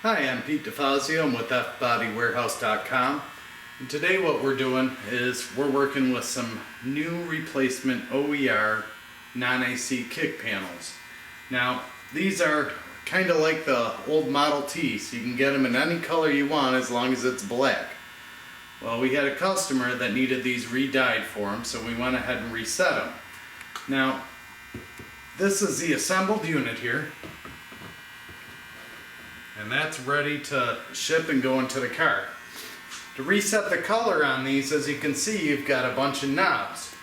Hi, I'm Pete DeFazio. I'm with Fbodywarehouse.com. And today what we're doing is we're working with some new replacement OER non-AC kick panels. Now, these are kind of like the old Model T, so you can get them in any color you want as long as it's black. Well, we had a customer that needed these re-dyed for him, so we went ahead and reset them. Now, this is the assembled unit here. And that's ready to ship and go into the car. To reset the color on these, as you can see, you've got a bunch of knobs.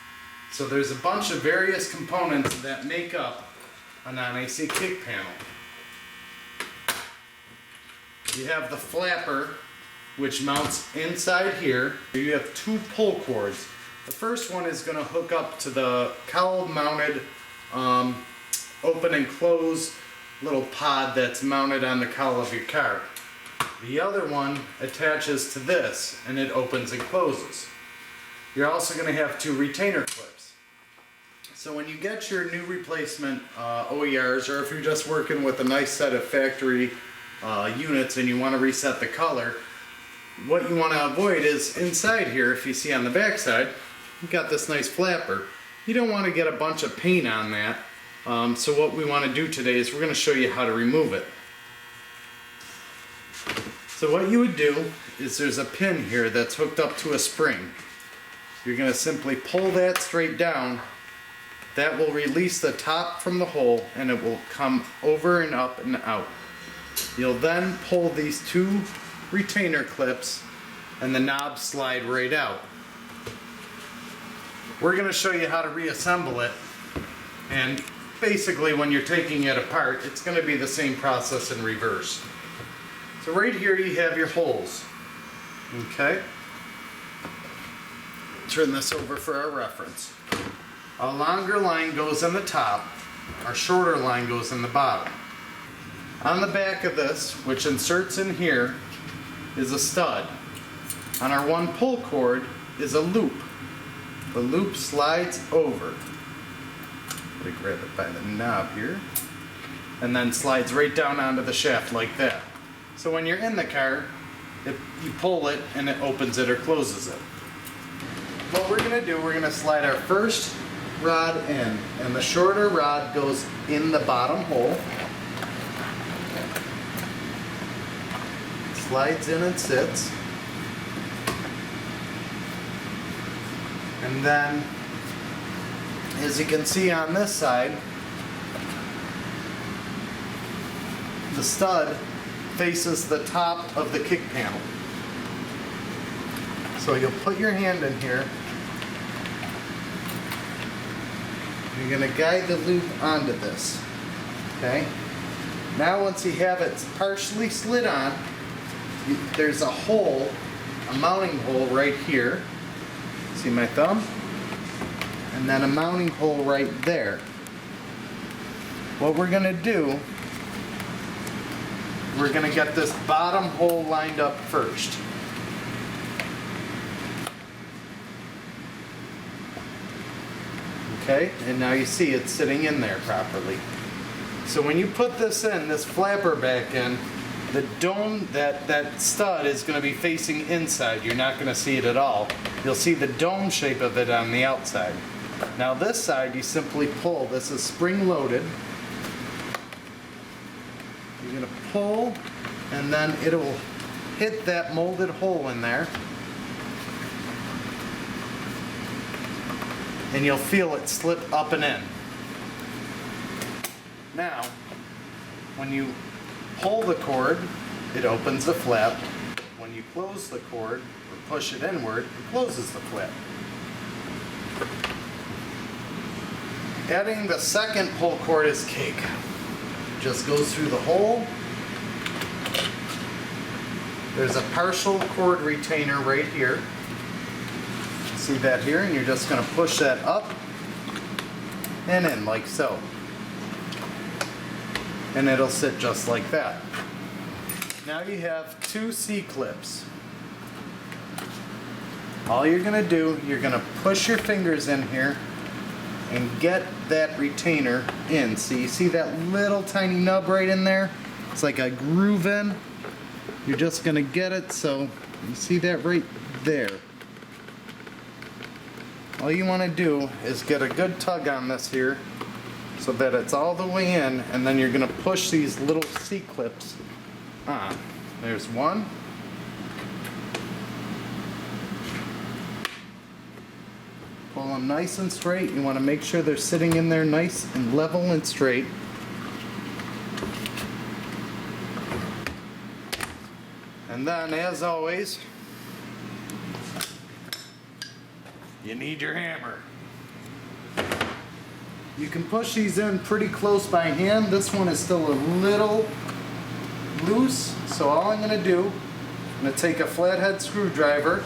So there's a bunch of various components that make up a non-AC kick panel. You have the flapper, which mounts inside here. You have two pull cords. The first one is going to hook up to the cowl mounted open and close little pod that's mounted on the cowl of your car. The other one attaches to this and it opens and closes. You're also going to have two retainer clips. So when you get your new replacement OERs, or if you're just working with a nice set of factory units and you want to reset the color, what you want to avoid is inside here, if you see on the back side, you've got this nice flapper. You don't want to get a bunch of paint on that. So what we want to do today is we're going to show you how to remove it. So what you would do is there's a pin here that's hooked up to a spring. You're going to simply pull that straight down. That will release the top from the hole and it will come over and up and out. You'll then pull these two retainer clips and the knobs slide right out. We're going to show you how to reassemble it, and basically when you're taking it apart it's going to be the same process in reverse. So right here you have your holes. Okay? Turn this over for our reference. A longer line goes in the top, our shorter line goes in the bottom. On the back of this, which inserts in here, is a stud. On our one pull cord is a loop. The loop slides over. Grab it by the knob here, and then slides right down onto the shaft like that. So when you're in the car, you pull it and it opens it or closes it. What we're going to do, we're going to slide our first rod in, and the shorter rod goes in the bottom hole. Slides in and sits. And then, as you can see on this side, the stud faces the top of the kick panel. So you'll put your hand in here. You're going to guide the loop onto this. Okay? Now once you have it partially slid on, there's a hole, a mounting hole right here. See my thumb? And then a mounting hole right there. What we're going to do, we're going to get this bottom hole lined up first. Okay, and now you see it's sitting in there properly. So when you put this in, this flapper back in, the dome, that stud is going to be facing inside. You're not going to see it at all. You'll see the dome shape of it on the outside. Now this side you simply pull. This is spring loaded. You're going to pull and then it'll hit that molded hole in there. And you'll feel it slip up and in. Now, when you pull the cord, it opens the flap. When you close the cord or push it inward, it closes the flap. Adding the second pull cord is cake. Just goes through the hole. There's a partial cord retainer right here. See that here? And you're just going to push that up and in like so. And it'll sit just like that. Now you have two C-clips. All you're going to do, you're going to push your fingers in here and get that retainer in. So you see that little tiny nub right in there? It's like a groove in. You're just gonna get it so you see that right there. All you want to do is get a good tug on this here so that it's all the way in, and then you're gonna push these little C-clips on. There's one. Pull them nice and straight. You want to make sure they're sitting in there nice and level and straight. And then, as always, you need your hammer. You can push these in pretty close by hand. This one is still a little loose, so all I'm going to do, I'm going to take a flathead screwdriver,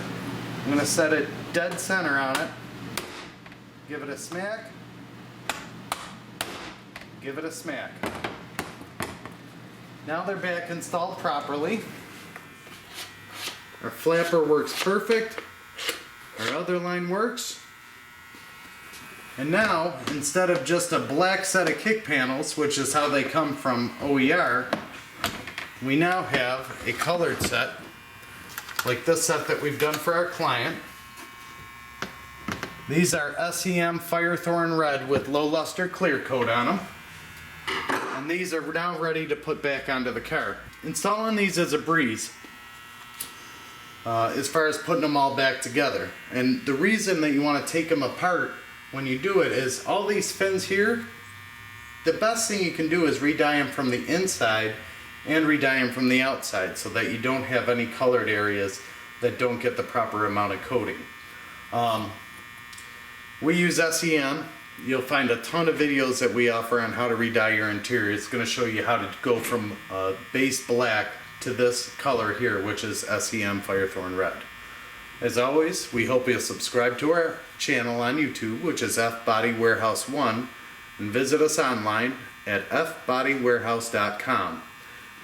I'm going to set it dead center on it, give it a smack, give it a smack. Now they're back installed properly. Our flapper works perfect. Our other line works. And now, instead of just a black set of kick panels, which is how they come from OER, we now have a colored set, like this set that we've done for our client. These are SEM Firethorn Red with low luster clear coat on them. And these are now ready to put back onto the car. Installing these is a breeze. As far as putting them all back together. And the reason that you want to take them apart when you do it is all these fins here, the best thing you can do is re-dye them from the inside and re-dye them from the outside so that you don't have any colored areas that don't get the proper amount of coating. We use SEM. You'll find a ton of videos that we offer on how to re-dye your interior. It's going to show you how to go from base black to this color here, which is SEM Firethorn Red. As always, we hope you'll subscribe to our channel on YouTube, which is Fbodywarehouse 1, and visit us online at fbodywarehouse.com.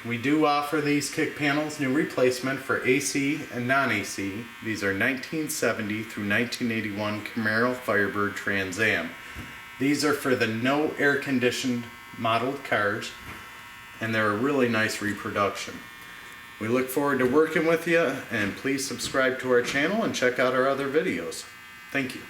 We do offer these kick panels, new replacement for AC and non-AC. These are 1970 through 1981 Camaro Firebird Trans Am. These are for the no air conditioned modeled cars, and they're a really nice reproduction. We look forward to working with you, and please subscribe to our channel and check out our other videos. Thank you.